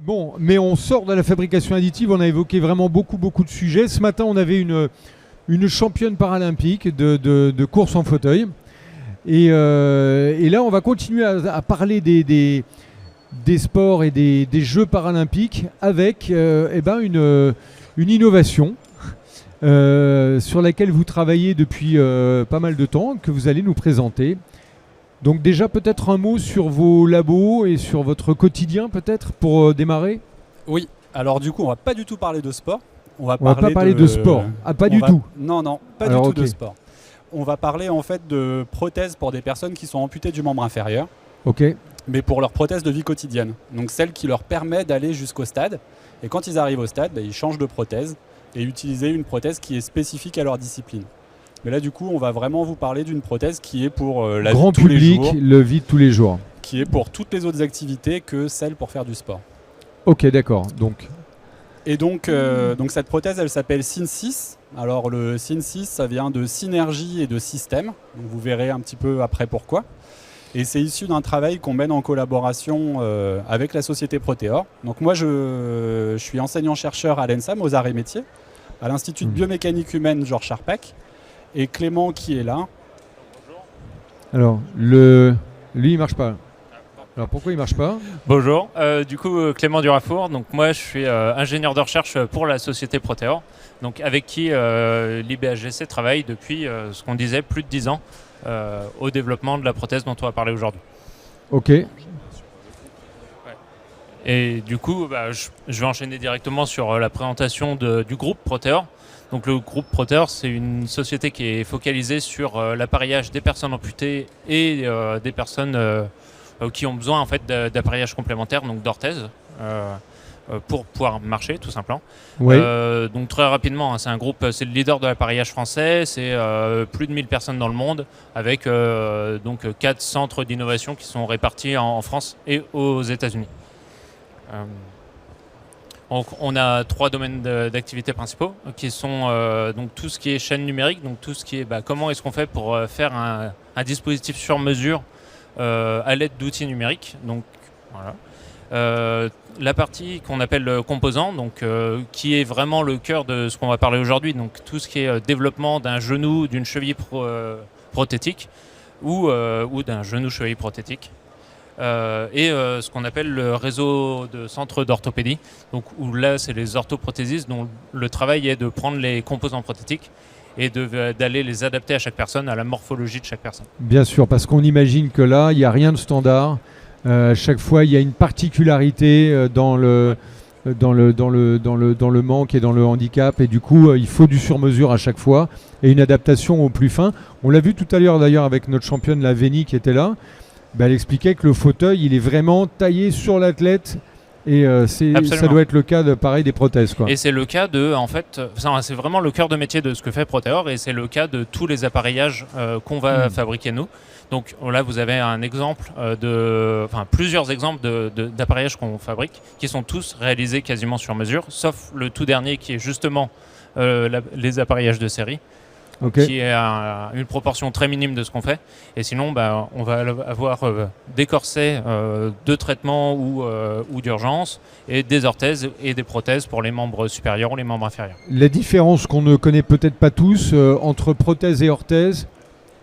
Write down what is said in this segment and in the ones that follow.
Bon, mais on sort de la fabrication additive, on a évoqué vraiment beaucoup de sujets. Ce matin, on avait une championne paralympique de course en fauteuil. Et là, on va continuer à parler des sports et des Jeux paralympiques avec une innovation sur laquelle vous travaillez depuis pas mal de temps, que vous allez nous présenter. Donc déjà peut-être un mot sur vos labos et sur votre quotidien peut-être pour démarrer. Oui, alors du coup on va pas du tout parler de sport. On va pas parler de sport. Ah, pas du tout. Non, pas du tout de sport. On va parler en fait de prothèses pour des personnes qui sont amputées du membre inférieur. Ok. Mais pour leurs prothèses de vie quotidienne. Donc celle qui leur permet d'aller jusqu'au stade. Et quand ils arrivent au stade, ils changent de prothèse et utiliser une prothèse qui est spécifique à leur discipline. Mais là, du coup, on va vraiment vous parler d'une prothèse qui est pour la grand vie de tous les public, jours, le vie de tous les jours. qui est pour toutes les autres activités que celle pour faire du sport. Ok, d'accord. Et donc cette prothèse, elle s'appelle Syn6. Alors le Syn6, ça vient de synergie et de système. Donc, vous verrez un petit peu après pourquoi. Et c'est issu d'un travail qu'on mène en collaboration avec la société Proteor. Donc moi, je suis enseignant-chercheur à l'ENSAM, aux arts et métiers, à l'Institut de biomécanique humaine Georges Charpak. Et Clément qui est là. Bonjour. Alors, lui, il marche pas. Alors, pourquoi il marche pas? Bonjour. Du coup, Clément Durafour. Donc, moi, je suis ingénieur de recherche pour la société Proteor, donc avec qui l'IBHGC travaille depuis ce qu'on disait plus de 10 ans au développement de la prothèse dont on va parler aujourd'hui. Ok. Et du coup, je vais enchaîner directement sur la présentation du groupe Proteor. Donc le groupe Proteor, c'est une société qui est focalisée sur l'appareillage des personnes amputées et des personnes qui ont besoin en fait d'appareillage complémentaire, donc d'orthèses, pour pouvoir marcher tout simplement. Oui. Donc très rapidement, c'est un groupe, c'est le leader de l'appareillage français, c'est plus de 1000 personnes dans le monde, avec donc 4 centres d'innovation qui sont répartis en France et aux États-Unis. On a 3 domaines d'activité principaux qui sont donc tout ce qui est chaîne numérique, donc tout ce qui est comment est-ce qu'on fait pour faire un dispositif sur mesure à l'aide d'outils numériques. Donc voilà. La partie qu'on appelle composant, donc qui est vraiment le cœur de ce qu'on va parler aujourd'hui, donc tout ce qui est développement d'un genou, d'une cheville prothétique ou d'un genou-cheville prothétique. Et ce qu'on appelle le réseau de centres d'orthopédie, donc où là c'est les orthoprothésistes dont le travail est de prendre les composants prothétiques et d'aller les adapter à chaque personne, à la morphologie de chaque personne. Bien sûr, parce qu'on imagine que là il n'y a rien de standard. Chaque fois il y a une particularité dans le manque et dans le handicap, et du coup il faut du sur-mesure à chaque fois et une adaptation au plus fin. On l'a vu tout à l'heure d'ailleurs avec notre championne la Vénie qui était là. Elle expliquait que le fauteuil, il est vraiment taillé sur l'athlète et ça doit être le cas pareil des prothèses, quoi. Et c'est le cas c'est vraiment le cœur de métier de ce que fait Proteor, et c'est le cas de tous les appareillages qu'on va fabriquer nous. Donc là, vous avez un exemple plusieurs exemples d'appareillages qu'on fabrique qui sont tous réalisés quasiment sur mesure, sauf le tout dernier qui est justement les appareillages de série. Okay. Qui est une proportion très minime de ce qu'on fait. Et sinon, on va avoir des corsets de traitement ou d'urgence, et des orthèses et des prothèses pour les membres supérieurs ou les membres inférieurs. La différence qu'on ne connaît peut-être pas tous entre prothèse et orthèse?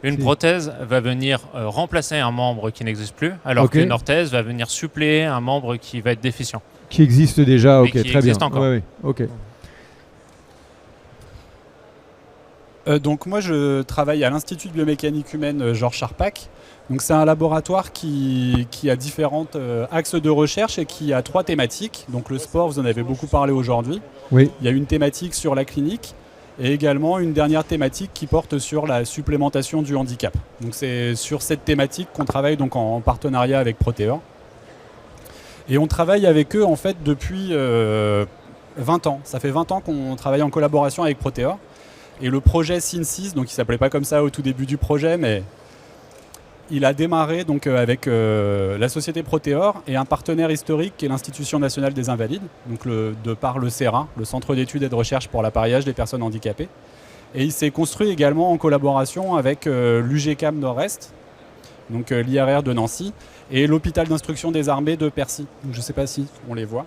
Une prothèse va venir remplacer un membre qui n'existe plus, alors qu'une orthèse va venir suppléer un membre qui va être déficient. Qui existe déjà, ok, très bien. Encore. Ouais, ok. Donc moi je travaille à l'Institut de biomécanique humaine Georges Charpak. Donc c'est un laboratoire qui a différents axes de recherche et qui a 3 thématiques. Donc le sport, vous en avez beaucoup parlé aujourd'hui. Oui. Il y a une thématique sur la clinique et également une dernière thématique qui porte sur la supplémentation du handicap. Donc c'est sur cette thématique qu'on travaille donc en partenariat avec Proteor. Et on travaille avec eux en fait depuis 20 ans. Ça fait 20 ans qu'on travaille en collaboration avec Proteor. Et le projet Syn6, donc il ne s'appelait pas comme ça au tout début du projet, mais il a démarré donc, avec la société Proteor et un partenaire historique qui est l'Institution nationale des invalides, donc de par le CERA, le Centre d'études et de recherche pour l'appareillage des personnes handicapées. Et il s'est construit également en collaboration avec l'UGCAM Nord-Est, donc l'IRR de Nancy, et l'hôpital d'instruction des armées de Percy. Donc, je ne sais pas si on les voit.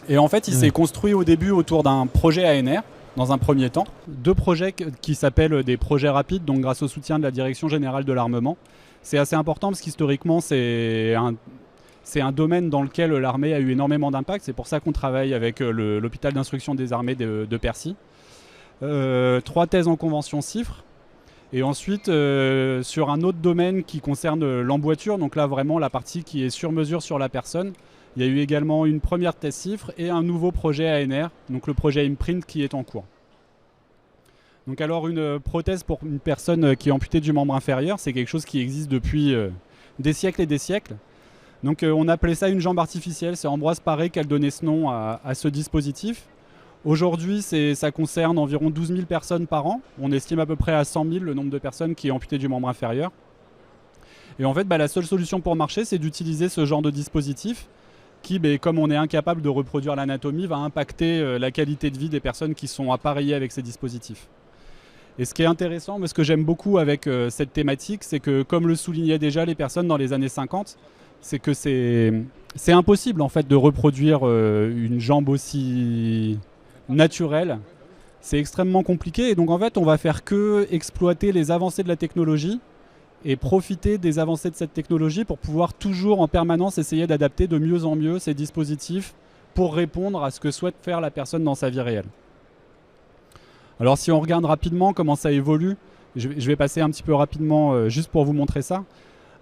Et en fait, il s'est construit au début autour d'un projet ANR, dans un premier temps. 2 projets qui s'appellent des projets rapides, donc grâce au soutien de la Direction Générale de l'Armement. C'est assez important parce qu'historiquement, c'est un domaine dans lequel l'armée a eu énormément d'impact. C'est pour ça qu'on travaille avec l'hôpital d'instruction des armées de Percy. 3 thèses en convention CIFRE. Et ensuite, sur un autre domaine qui concerne l'emboîture, donc là vraiment la partie qui est sur mesure sur la personne, il y a eu également une première thèse CIFRE et un nouveau projet ANR, donc le projet Imprint qui est en cours. Donc alors une prothèse pour une personne qui est amputée du membre inférieur, c'est quelque chose qui existe depuis des siècles et des siècles. Donc on appelait ça une jambe artificielle, c'est Ambroise Paré qui a donné ce nom à ce dispositif. Aujourd'hui, ça concerne environ 12 000 personnes par an. On estime à peu près à 100 000 le nombre de personnes qui est amputé du membre inférieur. Et en fait, la seule solution pour marcher, c'est d'utiliser ce genre de dispositif qui, comme on est incapable de reproduire l'anatomie, va impacter la qualité de vie des personnes qui sont appareillées avec ces dispositifs. Et ce qui est intéressant, mais ce que j'aime beaucoup avec cette thématique, c'est que, comme le soulignaient déjà les personnes dans les années 50, c'est que c'est impossible en fait de reproduire une jambe aussi naturelle. C'est extrêmement compliqué et donc en fait on va faire que exploiter les avancées de la technologie et profiter des avancées de cette technologie pour pouvoir toujours en permanence essayer d'adapter de mieux en mieux ces dispositifs pour répondre à ce que souhaite faire la personne dans sa vie réelle. Alors si on regarde rapidement comment ça évolue, je vais passer un petit peu rapidement juste pour vous montrer ça.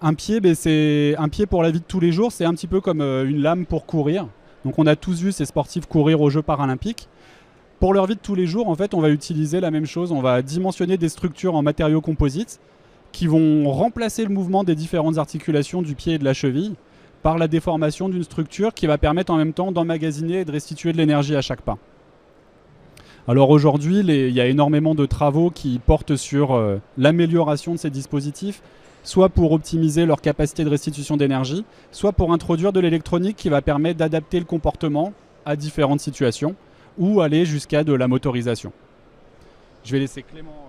Un pied, c'est un pied pour la vie de tous les jours, c'est un petit peu comme une lame pour courir. Donc on a tous vu ces sportifs courir aux Jeux paralympiques. Pour leur vie de tous les jours, en fait, on va utiliser la même chose. On va dimensionner des structures en matériaux composites qui vont remplacer le mouvement des différentes articulations du pied et de la cheville par la déformation d'une structure qui va permettre en même temps d'emmagasiner et de restituer de l'énergie à chaque pas. Alors aujourd'hui, il y a énormément de travaux qui portent sur l'amélioration de ces dispositifs, soit pour optimiser leur capacité de restitution d'énergie, soit pour introduire de l'électronique qui va permettre d'adapter le comportement à différentes situations ou aller jusqu'à de la motorisation. Je vais laisser Clément.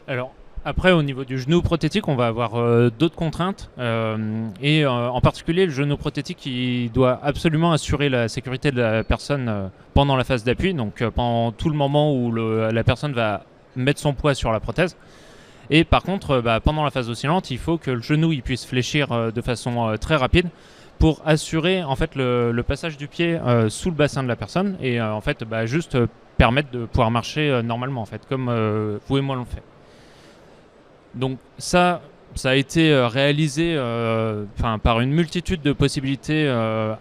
Alors, après, au niveau du genou prothétique, on va avoir d'autres contraintes. En particulier, le genou prothétique, il doit absolument assurer la sécurité de la personne pendant la phase d'appui, donc pendant tout le moment où la personne va mettre son poids sur la prothèse. Et par contre, pendant la phase oscillante, il faut que le genou il puisse fléchir de façon très rapide pour assurer en fait, le passage du pied sous le bassin de la personne et en fait, juste permettre de pouvoir marcher normalement, en fait, comme vous et moi l'on fait. Donc ça a été réalisé par une multitude de possibilités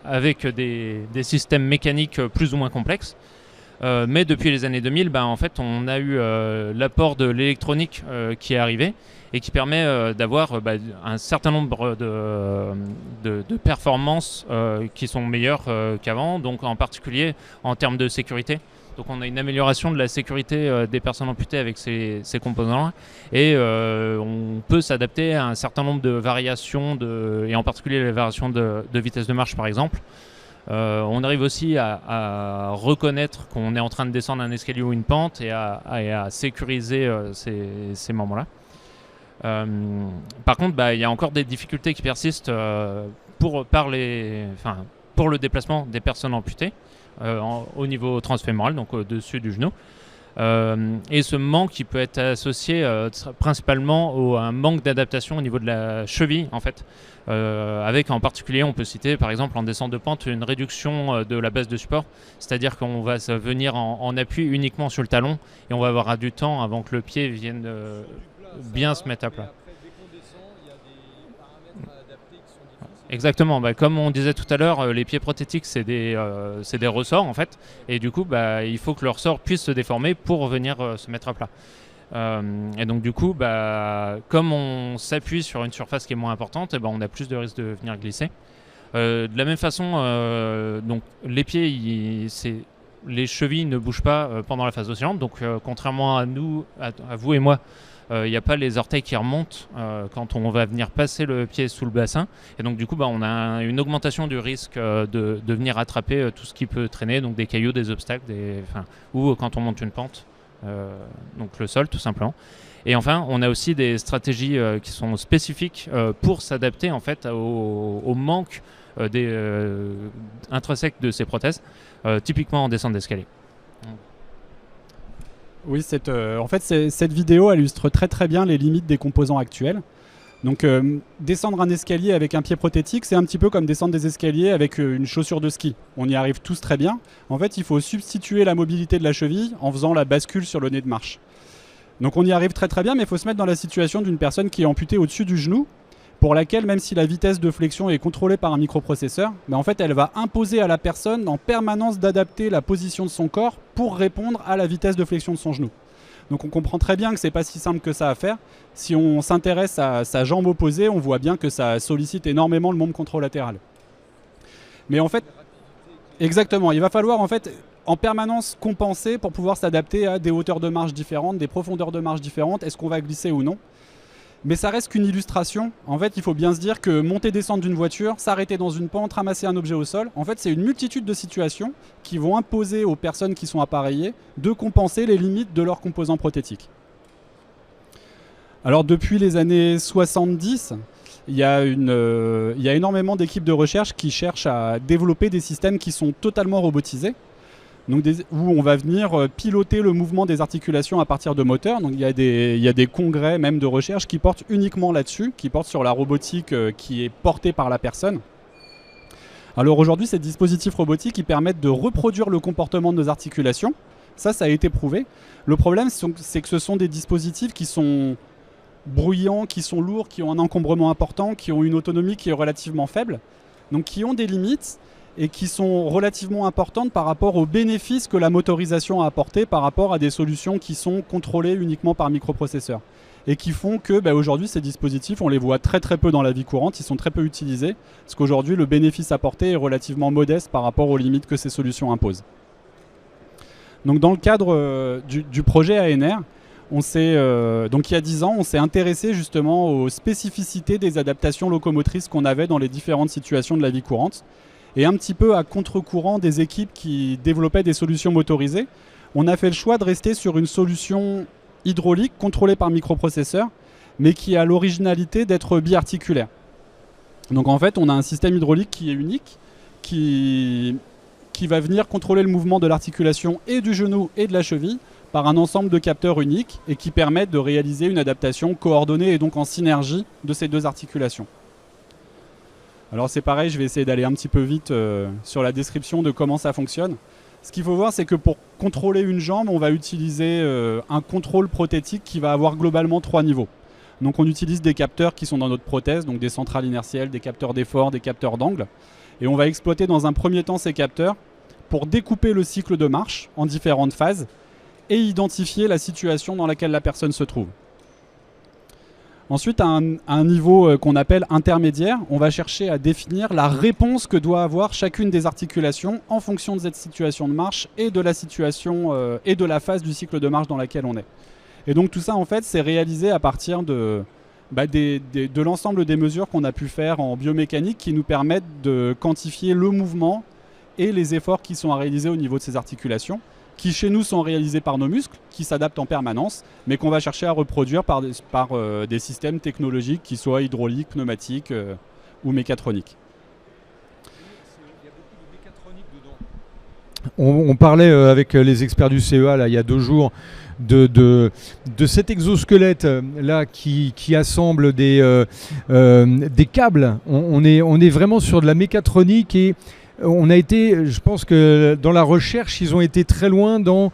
avec des systèmes mécaniques plus ou moins complexes. Mais depuis les années 2000, en fait, on a eu l'apport de l'électronique qui est arrivé et qui permet d'avoir un certain nombre de performances qui sont meilleures qu'avant, donc en particulier en termes de sécurité. Donc on a une amélioration de la sécurité des personnes amputées avec ces composants-là et on peut s'adapter à un certain nombre de variations, et en particulier les variations de vitesse de marche par exemple. On arrive aussi à reconnaître qu'on est en train de descendre un escalier ou une pente et à sécuriser ces moments-là. Par contre, il y a encore des difficultés qui persistent pour le déplacement des personnes amputées au niveau transfémoral, donc au-dessus du genou. Et ce manque qui peut être associé principalement à un manque d'adaptation au niveau de la cheville en fait, avec en particulier on peut citer par exemple en descente de pente une réduction de la base de support, c'est-à-dire qu'on va venir en appui uniquement sur le talon et on va avoir du temps avant que le pied vienne bien se mettre à plat. Exactement, comme on disait tout à l'heure, les pieds prothétiques c'est des ressorts en fait, et du coup il faut que le ressort puisse se déformer pour venir se mettre à plat. Et donc du coup, comme on s'appuie sur une surface qui est moins importante, on a plus de risque de venir glisser. De la même façon, donc les pieds, les chevilles ne bougent pas pendant la phase oscillante, donc contrairement à nous, à vous et moi, il n'y a pas les orteils qui remontent quand on va venir passer le pied sous le bassin. Et donc du coup, on a une augmentation du risque de venir attraper tout ce qui peut traîner, donc des cailloux, des obstacles, ou quand on monte une pente, donc le sol tout simplement. Et enfin, on a aussi des stratégies qui sont spécifiques pour s'adapter en fait au manque intrinsèques de ces prothèses, typiquement en descente d'escalier. Oui, en fait, cette vidéo elle illustre très très bien les limites des composants actuels. Donc descendre un escalier avec un pied prothétique, c'est un petit peu comme descendre des escaliers avec une chaussure de ski. On y arrive tous très bien. En fait, il faut substituer la mobilité de la cheville en faisant la bascule sur le nez de marche. Donc on y arrive très très bien, mais il faut se mettre dans la situation d'une personne qui est amputée au-dessus du genou, pour laquelle, même si la vitesse de flexion est contrôlée par un microprocesseur, mais en fait elle va imposer à la personne en permanence d'adapter la position de son corps pour répondre à la vitesse de flexion de son genou. Donc on comprend très bien que c'est pas si simple que ça à faire. Si on s'intéresse à sa jambe opposée, on voit bien que ça sollicite énormément le membre contralatéral. Mais en fait, exactement, il va falloir en fait en permanence compenser pour pouvoir s'adapter à des hauteurs de marche différentes, des profondeurs de marche différentes, est-ce qu'on va glisser ou non. Mais ça reste qu'une illustration. En fait, il faut bien se dire que monter, descendre d'une voiture, s'arrêter dans une pente, ramasser un objet au sol, en fait, c'est une multitude de situations qui vont imposer aux personnes qui sont appareillées de compenser les limites de leurs composants prothétiques. Alors, depuis les années 70, il y a énormément d'équipes de recherche qui cherchent à développer des systèmes qui sont totalement robotisés. Donc où on va venir piloter le mouvement des articulations à partir de moteurs. Donc il y a des congrès même de recherche qui portent uniquement là-dessus, qui portent sur la robotique qui est portée par la personne. Alors aujourd'hui, ces dispositifs robotiques ils permettent de reproduire le comportement de nos articulations. Ça a été prouvé. Le problème, c'est que ce sont des dispositifs qui sont bruyants, qui sont lourds, qui ont un encombrement important, qui ont une autonomie qui est relativement faible, donc qui ont des limites et qui sont relativement importantes par rapport aux bénéfices que la motorisation a apporté par rapport à des solutions qui sont contrôlées uniquement par microprocesseurs. Et qui font que aujourd'hui ces dispositifs, on les voit très très peu dans la vie courante, ils sont très peu utilisés, parce qu'aujourd'hui le bénéfice apporté est relativement modeste par rapport aux limites que ces solutions imposent. Donc dans le cadre du projet ANR, donc il y a 10 ans, on s'est intéressé justement aux spécificités des adaptations locomotrices qu'on avait dans les différentes situations de la vie courante. Et un petit peu à contre-courant des équipes qui développaient des solutions motorisées, on a fait le choix de rester sur une solution hydraulique contrôlée par microprocesseur, mais qui a l'originalité d'être biarticulaire. Donc en fait, on a un système hydraulique qui est unique, qui va venir contrôler le mouvement de l'articulation et du genou et de la cheville par un ensemble de capteurs uniques et qui permettent de réaliser une adaptation coordonnée et donc en synergie de ces deux articulations. Alors c'est pareil, je vais essayer d'aller un petit peu vite sur la description de comment ça fonctionne. Ce qu'il faut voir, c'est que pour contrôler une jambe, on va utiliser un contrôle prothétique qui va avoir globalement 3 niveaux. Donc on utilise des capteurs qui sont dans notre prothèse, donc des centrales inertielles, des capteurs d'effort, des capteurs d'angle. Et on va exploiter dans un premier temps ces capteurs pour découper le cycle de marche en différentes phases et identifier la situation dans laquelle la personne se trouve. Ensuite, à un niveau qu'on appelle intermédiaire, on va chercher à définir la réponse que doit avoir chacune des articulations en fonction de cette situation de marche et de la situation et de la phase du cycle de marche dans laquelle on est. Et donc tout ça, en fait, c'est réalisé à partir de l'ensemble des mesures qu'on a pu faire en biomécanique qui nous permettent de quantifier le mouvement et les efforts qui sont à réaliser au niveau de ces articulations, qui chez nous sont réalisés par nos muscles, qui s'adaptent en permanence, mais qu'on va chercher à reproduire par des systèmes technologiques qui soient hydrauliques, pneumatiques ou mécatroniques. On parlait avec les experts du CEA là, il y a 2 jours de cet exosquelette là qui assemble des câbles. On est vraiment sur de la mécatronique et on a été, je pense que dans la recherche, ils ont été très loin dans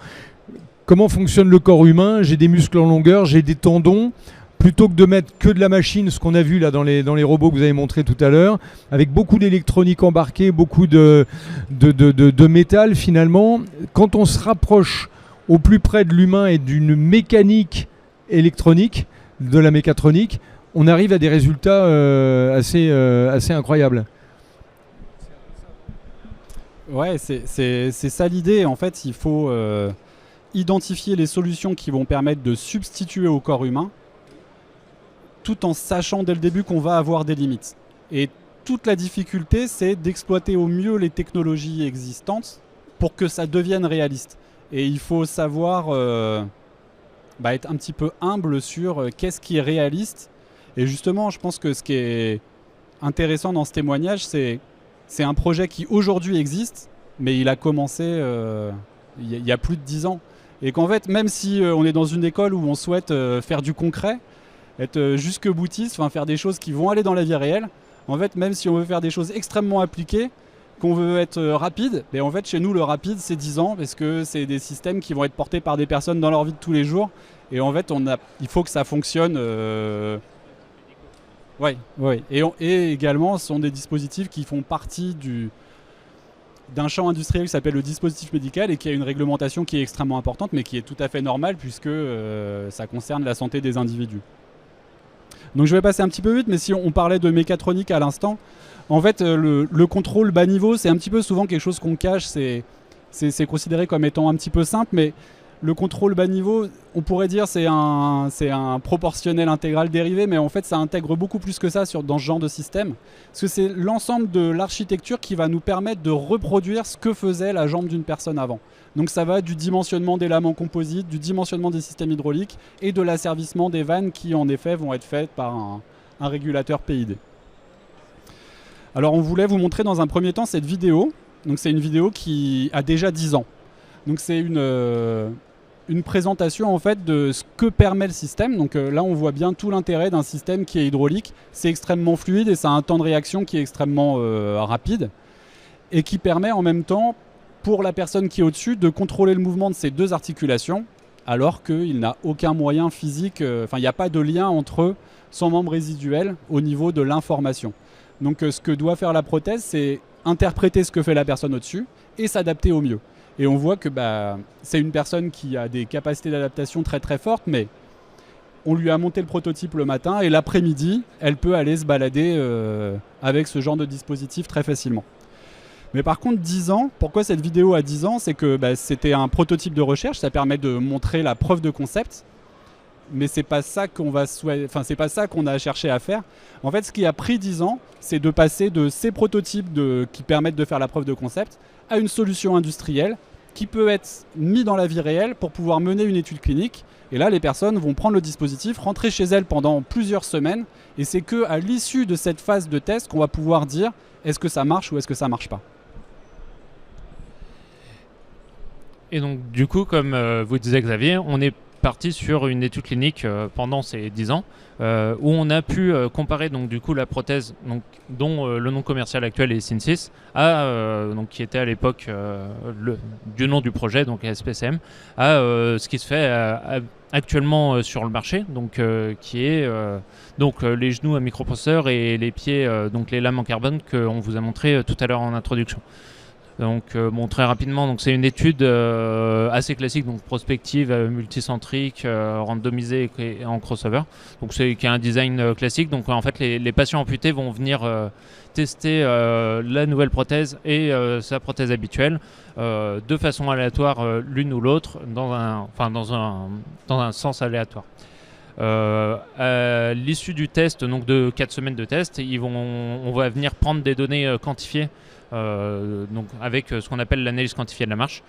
comment fonctionne le corps humain. J'ai des muscles en longueur, j'ai des tendons. Plutôt que de mettre que de la machine, ce qu'on a vu là dans les robots que vous avez montré tout à l'heure, avec beaucoup d'électronique embarquée, beaucoup de métal finalement, quand on se rapproche au plus près de l'humain et d'une mécanique électronique, de la mécatronique, on arrive à des résultats assez incroyables. Ouais, c'est ça l'idée. En fait, il faut identifier les solutions qui vont permettre de substituer au corps humain, tout en sachant dès le début qu'on va avoir des limites. Et toute la difficulté, c'est d'exploiter au mieux les technologies existantes pour que ça devienne réaliste. Et il faut savoir être un petit peu humble sur qu'est-ce qui est réaliste. Et justement, je pense que ce qui est intéressant dans ce témoignage, c'est c'est un projet qui aujourd'hui existe, mais il a commencé il y a plus de 10 ans. Et qu'en fait, même si on est dans une école où on souhaite faire du concret, être jusque boutiste, faire des choses qui vont aller dans la vie réelle, en fait, même si on veut faire des choses extrêmement appliquées, qu'on veut être rapide, mais en fait, chez nous, le rapide, c'est 10 ans, parce que c'est des systèmes qui vont être portés par des personnes dans leur vie de tous les jours. Et en fait, il faut que ça fonctionne. Ouais. Et également, ce sont des dispositifs qui font partie d'un champ industriel qui s'appelle le dispositif médical et qui a une réglementation qui est extrêmement importante, mais qui est tout à fait normale puisque ça concerne la santé des individus. Donc je vais passer un petit peu vite, mais si on parlait de mécatronique à l'instant, en fait, le contrôle bas niveau, c'est un petit peu souvent quelque chose qu'on cache, c'est considéré comme étant un petit peu simple, mais le contrôle bas niveau, on pourrait dire c'est un proportionnel intégral dérivé, mais en fait ça intègre beaucoup plus que ça dans ce genre de système. Parce que c'est l'ensemble de l'architecture qui va nous permettre de reproduire ce que faisait la jambe d'une personne avant. Donc ça va du dimensionnement des lames en composite, du dimensionnement des systèmes hydrauliques et de l'asservissement des vannes qui en effet vont être faites par un régulateur PID. Alors on voulait vous montrer dans un premier temps cette vidéo. Donc c'est une vidéo qui a déjà 10 ans. Donc c'est une présentation en fait de ce que permet le système. Donc là on voit bien tout l'intérêt d'un système qui est hydraulique. C'est extrêmement fluide et ça a un temps de réaction qui est extrêmement rapide et qui permet en même temps pour la personne qui est au-dessus de contrôler le mouvement de ces deux articulations alors qu'il n'a aucun moyen physique, il n'y a pas de lien entre son membre résiduel au niveau de l'information. Donc ce que doit faire la prothèse, c'est interpréter ce que fait la personne au-dessus et s'adapter au mieux. Et on voit que c'est une personne qui a des capacités d'adaptation très très fortes, mais on lui a monté le prototype le matin et l'après-midi, elle peut aller se balader avec ce genre de dispositif très facilement. Mais par contre, 10 ans, pourquoi cette vidéo a 10 ans? C'est que c'était un prototype de recherche, ça permet de montrer la preuve de concept, mais c'est pas ça c'est pas ça qu'on a cherché à faire. En fait, ce qui a pris 10 ans, c'est de passer de ces prototypes qui permettent de faire la preuve de concept à une solution industrielle qui peut être mise dans la vie réelle pour pouvoir mener une étude clinique. Et là, les personnes vont prendre le dispositif, rentrer chez elles pendant plusieurs semaines, et c'est qu'à l'issue de cette phase de test qu'on va pouvoir dire est-ce que ça marche ou est-ce que ça marche pas. Et donc du coup, comme vous disiez Xavier, on est parti sur une étude clinique pendant ces 10 ans où on a pu comparer donc du coup la prothèse dont le nom commercial actuel est Synsys donc qui était à l'époque du nom du projet donc SPCM à ce qui se fait actuellement sur le marché donc qui est les genoux à microprocesseur et les pieds donc les lames en carbone qu'on vous a montré tout à l'heure en introduction. Donc très rapidement, donc c'est une étude assez classique, donc prospective, multicentrique, randomisée et en crossover. Donc qui a un design classique. Donc en fait, les patients amputés vont venir tester la nouvelle prothèse et sa prothèse habituelle de façon aléatoire, l'une ou l'autre, dans un sens aléatoire. À l'issue du test, donc de 4 semaines de test, on va venir prendre des données quantifiées. Donc avec ce qu'on appelle l'analyse quantifiée de la marche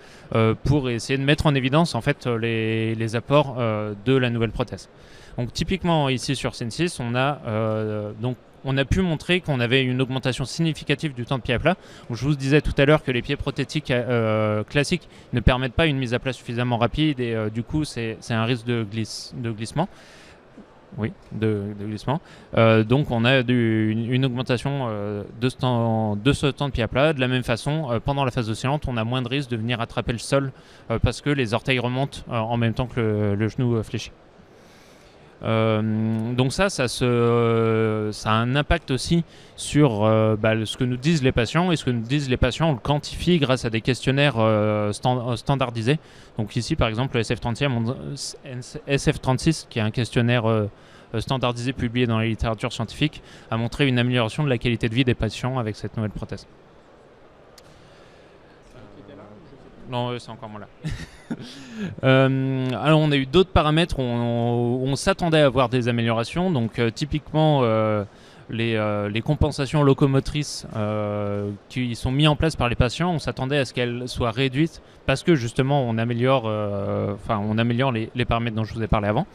pour essayer de mettre en évidence en fait les apports de la nouvelle prothèse. Donc typiquement ici sur Synsys, on a pu montrer qu'on avait une augmentation significative du temps de pied à plat. Donc, je vous disais tout à l'heure que les pieds prothétiques classiques ne permettent pas une mise à plat suffisamment rapide et du coup c'est un risque de glissement. Oui, de glissement. Donc on a une augmentation de ce temps de pied à plat. De la même façon, pendant la phase oscillante, on a moins de risque de venir attraper le sol parce que les orteils remontent en même temps que le genou fléchit. Donc ça a un impact aussi sur ce que nous disent les patients, et ce que nous disent les patients on le quantifie grâce à des questionnaires standardisés. Donc ici par exemple le SF36 qui est un questionnaire standardisé publié dans la littérature scientifique a montré une amélioration de la qualité de vie des patients avec cette nouvelle prothèse. Non, c'est encore moins là. Alors on a eu d'autres paramètres où on s'attendait à avoir des améliorations. Donc typiquement les compensations locomotrices qui sont mises en place par les patients, on s'attendait à ce qu'elles soient réduites parce que justement on améliore les paramètres dont je vous ai parlé avant.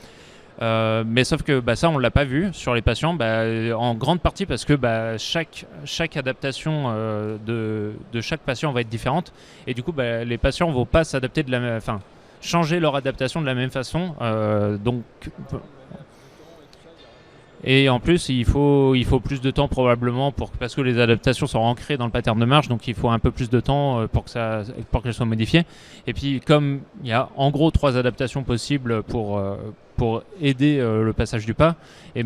Mais sauf que ça, on l'a pas vu sur les patients, en grande partie parce que chaque adaptation de chaque patient va être différente. Et du coup, les patients vont pas s'adapter changer leur adaptation de la même façon. Et en plus, il faut plus de temps probablement parce que les adaptations sont ancrées dans le pattern de marche, donc il faut un peu plus de temps pour qu'elles soient modifiées. Et puis, comme il y a en gros 3 adaptations possibles pour aider le passage du pas, et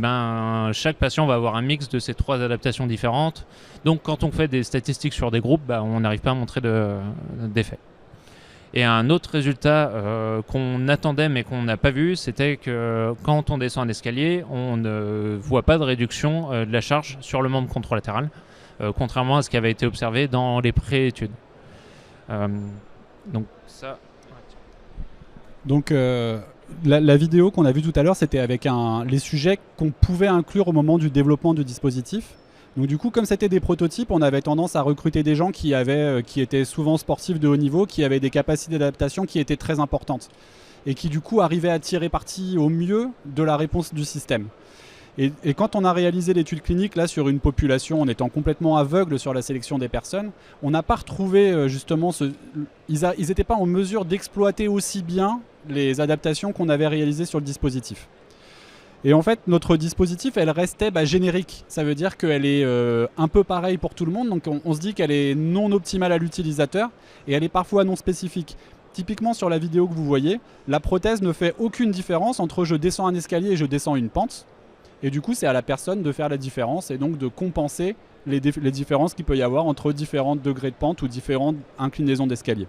chaque patient va avoir un mix de ces 3 adaptations différentes. Donc, quand on fait des statistiques sur des groupes, on n'arrive pas à montrer d'effet. Et un autre résultat qu'on attendait mais qu'on n'a pas vu, c'était que quand on descend un escalier, on ne voit pas de réduction de la charge sur le membre contralatéral, contrairement à ce qui avait été observé dans les pré-études. Donc ça. Donc la vidéo qu'on a vue tout à l'heure, c'était avec les sujets qu'on pouvait inclure au moment du développement du dispositif. Donc du coup, comme c'était des prototypes, on avait tendance à recruter des gens qui étaient souvent sportifs de haut niveau, qui avaient des capacités d'adaptation qui étaient très importantes et qui du coup arrivaient à tirer parti au mieux de la réponse du système. Et quand on a réalisé l'étude clinique là sur une population en étant complètement aveugle sur la sélection des personnes, on n'a pas retrouvé justement ils n'étaient pas en mesure d'exploiter aussi bien les adaptations qu'on avait réalisées sur le dispositif. Et en fait, notre dispositif, elle restait générique. Ça veut dire qu'elle est un peu pareille pour tout le monde. Donc on se dit qu'elle est non optimale à l'utilisateur et elle est parfois non spécifique. Typiquement sur la vidéo que vous voyez, la prothèse ne fait aucune différence entre je descends un escalier et je descends une pente. Et du coup, c'est à la personne de faire la différence et donc de compenser les différences qu'il peut y avoir entre différents degrés de pente ou différentes inclinaisons d'escalier.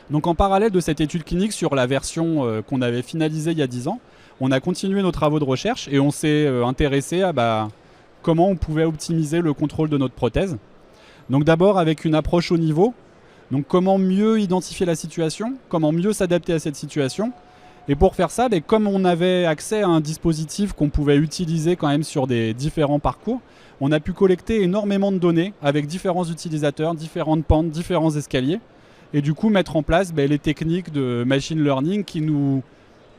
Donc en parallèle de cette étude clinique sur la version qu'on avait finalisée il y a 10 ans, on a continué nos travaux de recherche et on s'est intéressé à comment on pouvait optimiser le contrôle de notre prothèse. Donc d'abord avec une approche au niveau, donc comment mieux identifier la situation, comment mieux s'adapter à cette situation. Et pour faire ça, comme on avait accès à un dispositif qu'on pouvait utiliser quand même sur des différents parcours, on a pu collecter énormément de données avec différents utilisateurs, différentes pentes, différents escaliers. Et du coup mettre en place les techniques de machine learning qui nous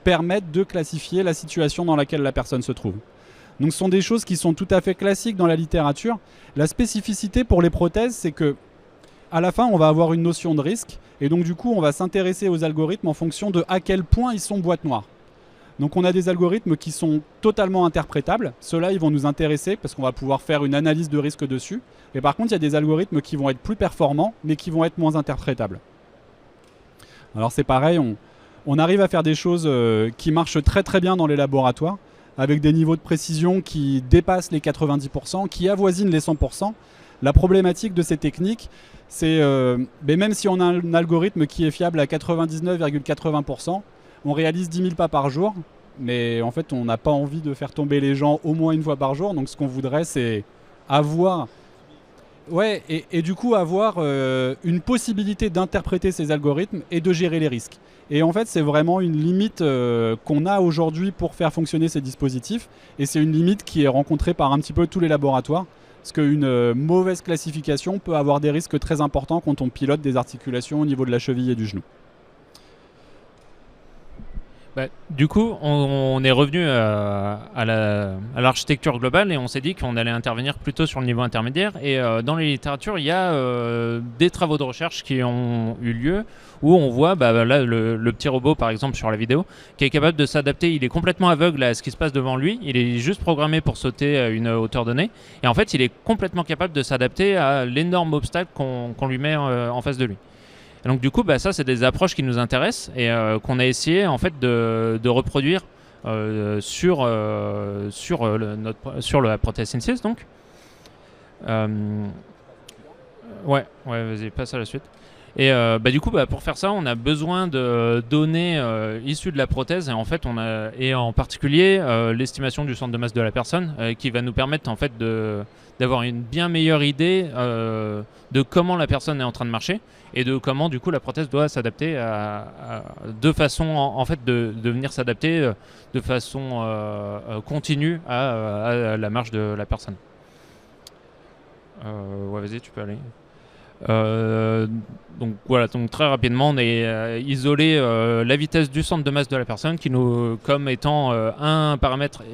permettent de classifier la situation dans laquelle la personne se trouve. Donc ce sont des choses qui sont tout à fait classiques dans la littérature. La spécificité pour les prothèses, c'est que à la fin, on va avoir une notion de risque. Et donc du coup, on va s'intéresser aux algorithmes en fonction de à quel point ils sont boîte noire. Donc on a des algorithmes qui sont totalement interprétables. Ceux-là, ils vont nous intéresser parce qu'on va pouvoir faire une analyse de risque dessus. Et par contre, il y a des algorithmes qui vont être plus performants, mais qui vont être moins interprétables. Alors c'est pareil, on arrive à faire des choses qui marchent très très bien dans les laboratoires, avec des niveaux de précision qui dépassent les 90%, qui avoisinent les 100%. La problématique de ces techniques, c'est même si on a un algorithme qui est fiable à 99,80%, on réalise 10 000 pas par jour, mais en fait on n'a pas envie de faire tomber les gens au moins une fois par jour, donc ce qu'on voudrait c'est avoir... Ouais, et du coup avoir une possibilité d'interpréter ces algorithmes et de gérer les risques. Et en fait, c'est vraiment une limite qu'on a aujourd'hui pour faire fonctionner ces dispositifs. Et c'est une limite qui est rencontrée par un petit peu tous les laboratoires. Parce qu'une mauvaise classification peut avoir des risques très importants quand on pilote des articulations au niveau de la cheville et du genou. Du coup, on est revenu à l'architecture globale et on s'est dit qu'on allait intervenir plutôt sur le niveau intermédiaire. Et dans les littératures, il y a des travaux de recherche qui ont eu lieu où on voit là, le petit robot, par exemple, sur la vidéo, qui est capable de s'adapter. Il est complètement aveugle à ce qui se passe devant lui. Il est juste programmé pour sauter à une hauteur donnée. Et en fait, il est complètement capable de s'adapter à l'énorme obstacle qu'on lui met en face de lui. Et donc du coup, ça c'est des approches qui nous intéressent et qu'on a essayé en fait de reproduire sur la prothèse Synsys donc. Ouais, vas-y, passe à la suite. Et du coup, pour faire ça, on a besoin de données issues de la prothèse et en fait, en particulier l'estimation du centre de masse de la personne qui va nous permettre en fait d'avoir une bien meilleure idée de comment la personne est en train de marcher et de comment du coup la prothèse doit s'adapter de façon en fait de venir s'adapter de façon continue à la marche de la personne. Ouais, vas-y, tu peux aller. Donc voilà, donc très rapidement on a isolé la vitesse du centre de masse de la personne comme étant un paramètre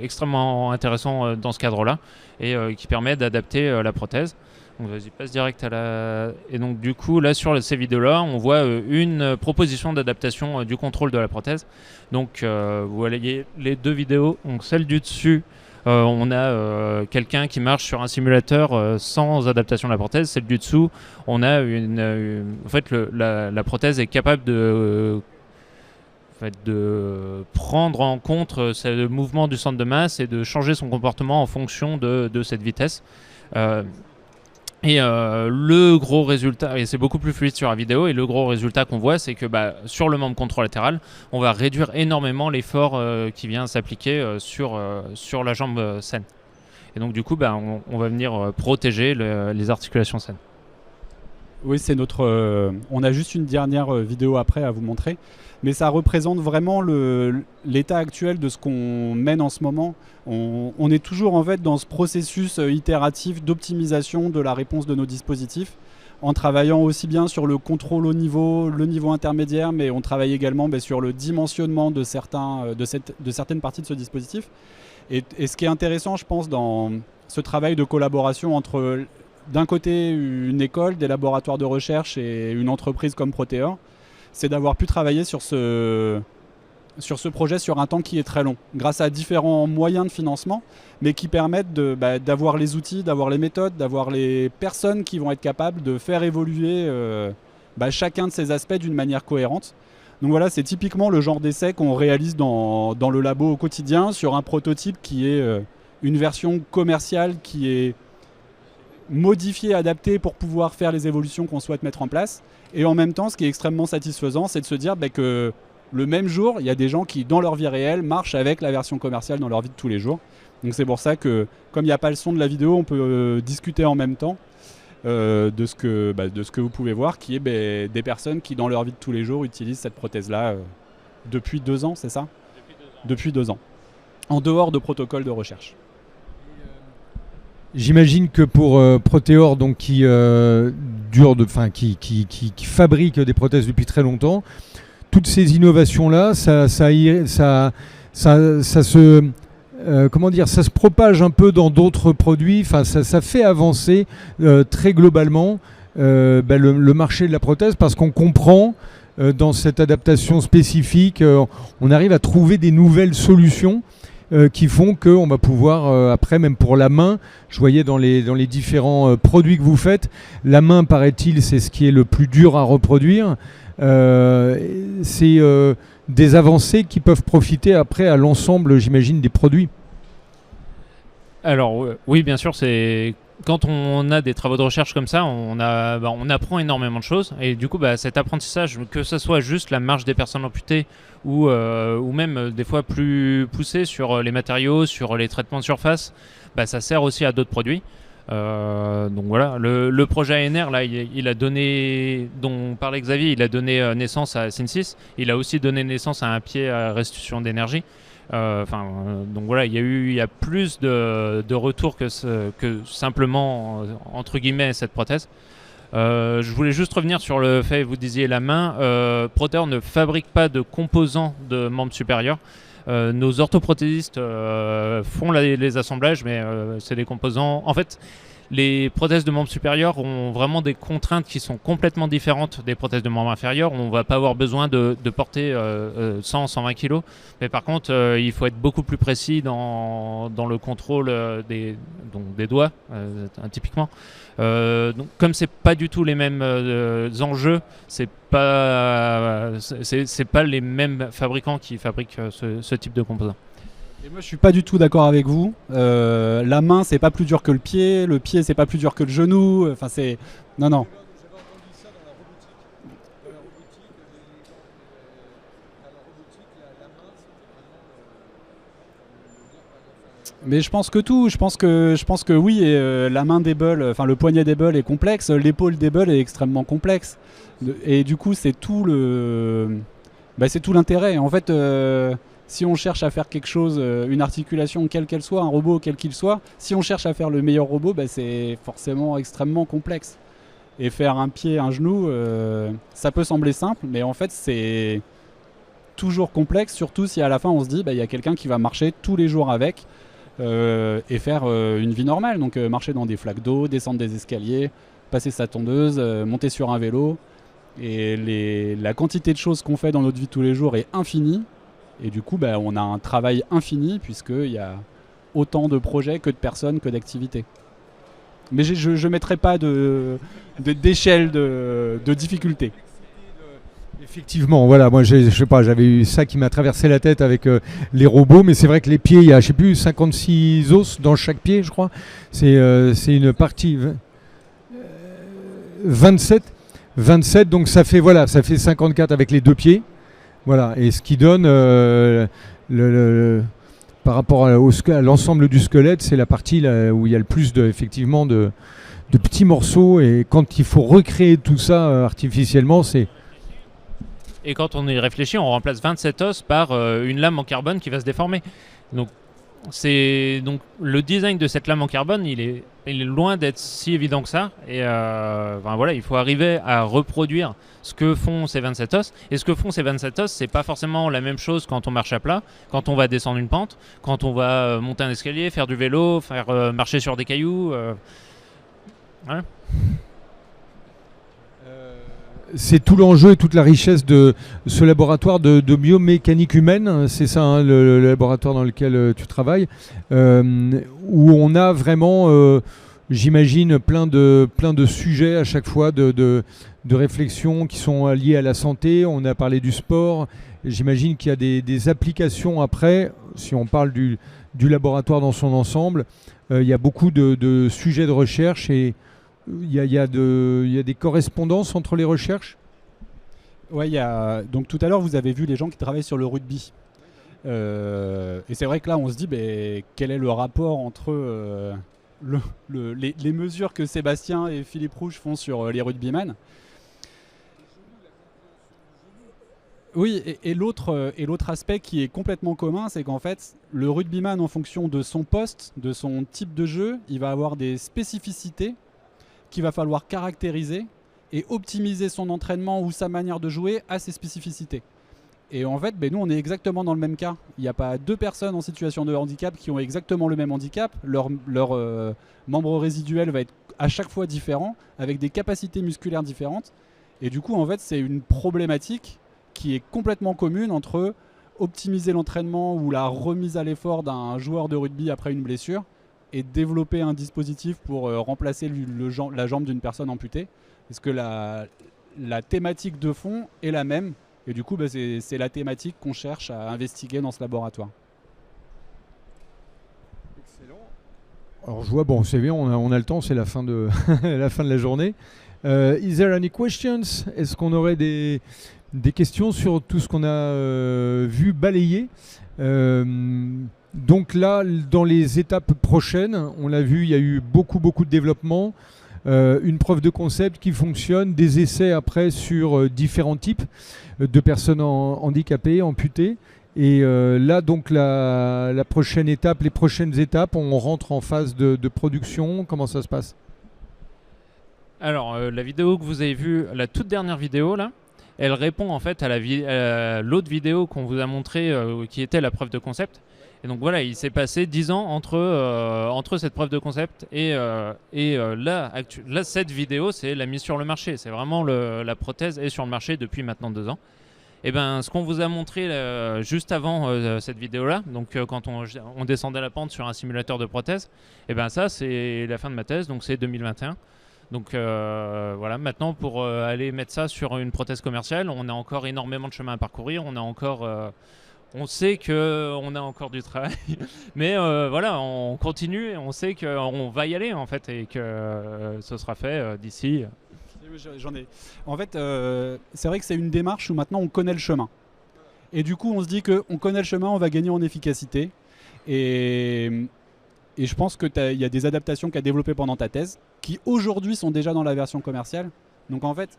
extrêmement intéressant dans ce cadre-là et qui permet d'adapter la prothèse. Donc vas-y, passe direct à la... Et donc du coup là sur ces vidéos-là on voit une proposition d'adaptation du contrôle de la prothèse. Donc vous voyez les deux vidéos, donc celle du dessus. On a quelqu'un qui marche sur un simulateur sans adaptation de la prothèse. Celle du dessous, on a en fait, la prothèse est capable de prendre en compte le mouvement du centre de masse et de changer son comportement en fonction de cette vitesse. Le gros résultat, et c'est beaucoup plus fluide sur la vidéo, et le gros résultat qu'on voit, c'est que sur le membre controlatéral, on va réduire énormément l'effort qui vient s'appliquer sur la jambe saine. Et donc du coup, on va venir protéger les articulations saines. Oui, c'est on a juste une dernière vidéo après à vous montrer, mais ça représente vraiment l'état actuel de ce qu'on mène en ce moment. On est toujours en fait dans ce processus itératif d'optimisation de la réponse de nos dispositifs, en travaillant aussi bien sur le contrôle le niveau intermédiaire, mais on travaille également sur le dimensionnement de certaines parties de ce dispositif. Et ce qui est intéressant, je pense, dans ce travail de collaboration entre d'un côté une école, des laboratoires de recherche et une entreprise comme Proteor, c'est d'avoir pu travailler sur ce projet sur un temps qui est très long, grâce à différents moyens de financement, mais qui permettent d'avoir les outils, d'avoir les méthodes, d'avoir les personnes qui vont être capables de faire évoluer chacun de ces aspects d'une manière cohérente. Donc voilà, c'est typiquement le genre d'essai qu'on réalise dans le labo au quotidien sur un prototype qui est une version commerciale qui est modifier, adapter pour pouvoir faire les évolutions qu'on souhaite mettre en place. Et en même temps, ce qui est extrêmement satisfaisant, c'est de se dire que le même jour, il y a des gens qui, dans leur vie réelle, marchent avec la version commerciale dans leur vie de tous les jours. Donc c'est pour ça que, comme il n'y a pas le son de la vidéo, on peut discuter en même temps de ce que vous pouvez voir, qui est des personnes qui, dans leur vie de tous les jours, utilisent cette prothèse-là depuis 2 ans, c'est ça ? Depuis 2 ans. En dehors de protocoles de recherche. J'imagine que pour Proteor, donc qui fabrique des prothèses depuis très longtemps, toutes ces innovations-là, ça se propage un peu dans d'autres produits. Enfin, ça fait avancer très globalement le marché de la prothèse, parce qu'on comprend dans cette adaptation spécifique, on arrive à trouver des nouvelles solutions qui font qu'on va pouvoir, après, même pour la main, je voyais dans les différents produits que vous faites, la main, paraît-il, c'est ce qui est le plus dur à reproduire. C'est des avancées qui peuvent profiter après à l'ensemble, j'imagine, des produits. Alors oui, bien sûr, quand on a des travaux de recherche comme ça, on apprend énormément de choses, et du coup cet apprentissage, que ce soit juste la marche des personnes amputées ou même des fois plus poussé sur les matériaux, sur les traitements de surface, ça sert aussi à d'autres produits. Donc voilà, le projet ANR là, il a donné, dont parlait Xavier, il a donné naissance à Synsys. Il a aussi donné naissance à un pied à restitution d'énergie. Donc voilà, il y a plus de retours que simplement entre guillemets cette prothèse. Je voulais juste revenir sur le fait, vous disiez la main, Proteor ne fabrique pas de composants de membres supérieurs. Nos orthoprothésistes font les assemblages, mais c'est des composants. En fait, les prothèses de membres supérieurs ont vraiment des contraintes qui sont complètement différentes des prothèses de membres inférieurs. On ne va pas avoir besoin de porter 100-120 kg. Mais par contre, il faut être beaucoup plus précis dans le contrôle des doigts, typiquement. Donc, comme ce n'est pas du tout les mêmes enjeux, c'est pas les mêmes fabricants qui fabriquent ce type de composants. Et moi je suis pas du tout d'accord avec vous. La main c'est pas plus dur que le pied c'est pas plus dur que le genou. Enfin c'est non. Mais je pense que oui, la main d'Able, enfin le poignet d'Able est complexe, l'épaule d'Able est extrêmement complexe. Et du coup c'est tout l'intérêt. En fait, si on cherche à faire quelque chose, une articulation quelle qu'elle soit, un robot quel qu'il soit, si on cherche à faire le meilleur robot, c'est forcément extrêmement complexe. Et faire un pied, un genou, ça peut sembler simple, mais en fait c'est toujours complexe, surtout si à la fin on se dit il y a quelqu'un qui va marcher tous les jours avec et faire une vie normale, donc marcher dans des flaques d'eau, descendre des escaliers, passer sa tondeuse, monter sur un vélo. Et la quantité de choses qu'on fait dans notre vie de tous les jours est infinie. Et du coup, on a un travail infini puisqu'il y a autant de projets que de personnes, que d'activités. Mais je ne mettrai pas d'échelle de difficulté. Effectivement, voilà, moi je sais pas, j'avais eu ça qui m'a traversé la tête avec les robots, mais c'est vrai que les pieds, il y a, je sais plus, 56 os dans chaque pied, je crois. C'est une partie 27, donc ça fait 54 avec les deux pieds. Voilà, et ce qui donne par rapport à l'ensemble du squelette, c'est la partie là, où il y a le plus effectivement de petits morceaux, et quand il faut recréer tout ça artificiellement, c'est... Et quand on y réfléchit, on remplace 27 os par une lame en carbone qui va se déformer. Donc le design de cette lame en carbone, il est loin d'être si évident que ça. Et il faut arriver à reproduire ce que font ces 27 os. Et ce que font ces 27 os, c'est pas forcément la même chose quand on marche à plat, quand on va descendre une pente, quand on va monter un escalier, faire du vélo, marcher sur des cailloux. Voilà. C'est tout l'enjeu et toute la richesse de ce laboratoire de biomécanique humaine, c'est ça, hein, le laboratoire dans lequel tu travailles, où on a vraiment, j'imagine, plein de sujets à chaque fois, de réflexions qui sont liées à la santé. On a parlé du sport, j'imagine qu'il y a des applications après, si on parle du laboratoire dans son ensemble, il y a beaucoup de sujets de recherche, et il y a des correspondances entre les recherches. Ouais, donc tout à l'heure vous avez vu les gens qui travaillent sur le rugby. Et c'est vrai que là on se dit quel est le rapport entre les mesures que Sébastien et Philippe Rouge font sur les rugbyman. Oui, et l'autre aspect qui est complètement commun, c'est qu'en fait le rugbyman, en fonction de son poste, de son type de jeu, il va avoir des spécificités qu'il va falloir caractériser et optimiser son entraînement ou sa manière de jouer à ses spécificités. Et en fait, nous, on est exactement dans le même cas. Il n'y a pas deux personnes en situation de handicap qui ont exactement le même handicap. Leur membre résiduel va être à chaque fois différent, avec des capacités musculaires différentes. Et du coup, en fait, c'est une problématique qui est complètement commune entre optimiser l'entraînement ou la remise à l'effort d'un joueur de rugby après une blessure, et développer un dispositif pour remplacer la jambe d'une personne amputée. Parce que la thématique de fond est la même. Et du coup, c'est la thématique qu'on cherche à investiguer dans ce laboratoire. Excellent. Alors je vois, c'est bien, on a le temps, c'est la fin de la fin de la journée. Is there any questions? Est-ce qu'on aurait des questions sur tout ce qu'on a vu balayer? Donc là, dans les étapes prochaines, on l'a vu, il y a eu beaucoup de développement, une preuve de concept qui fonctionne, des essais après sur différents types de personnes handicapées, amputées. Et là, donc, la prochaine étape, les prochaines étapes, on rentre en phase de production. Comment ça se passe? Alors, la vidéo que vous avez vue, la toute dernière vidéo, là, elle répond en fait à l'autre vidéo qu'on vous a montrée, qui était la preuve de concept. Et donc voilà, il s'est passé 10 ans entre cette preuve de concept et là, cette vidéo, c'est la mise sur le marché. C'est vraiment la prothèse est sur le marché depuis maintenant 2 ans. Et ce qu'on vous a montré juste avant cette vidéo-là, donc quand on descendait la pente sur un simulateur de prothèse, ça c'est la fin de ma thèse, donc c'est 2021. Donc voilà, maintenant pour aller mettre ça sur une prothèse commerciale, on a encore énormément de chemin à parcourir, on sait qu'on a encore du travail, mais voilà, on continue et on sait qu'on va y aller en fait et que ce sera fait d'ici. En fait, c'est vrai que c'est une démarche où maintenant on connaît le chemin. Et du coup, on se dit qu'on connaît le chemin, on va gagner en efficacité. Et je pense qu'il y a des adaptations que tu as développées pendant ta thèse qui aujourd'hui sont déjà dans la version commerciale. Donc en fait,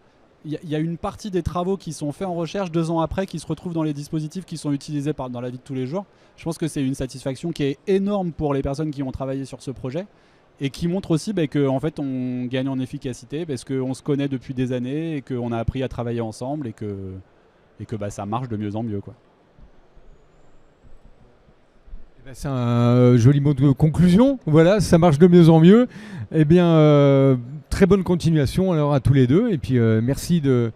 il y a une partie des travaux qui sont faits en recherche 2 ans après qui se retrouvent dans les dispositifs qui sont utilisés dans la vie de tous les jours. Je pense que c'est une satisfaction qui est énorme pour les personnes qui ont travaillé sur ce projet. et qui montre aussi qu'en fait on gagne en efficacité parce qu'on se connaît depuis des années et qu'on a appris à travailler ensemble et que ça marche de mieux en mieux, quoi. C'est un joli mot de conclusion. Voilà, ça marche de mieux en mieux. Eh bien, très bonne continuation alors à tous les deux. Et puis, merci de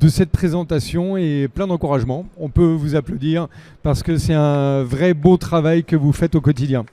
cette présentation et plein d'encouragement. On peut vous applaudir parce que c'est un vrai beau travail que vous faites au quotidien.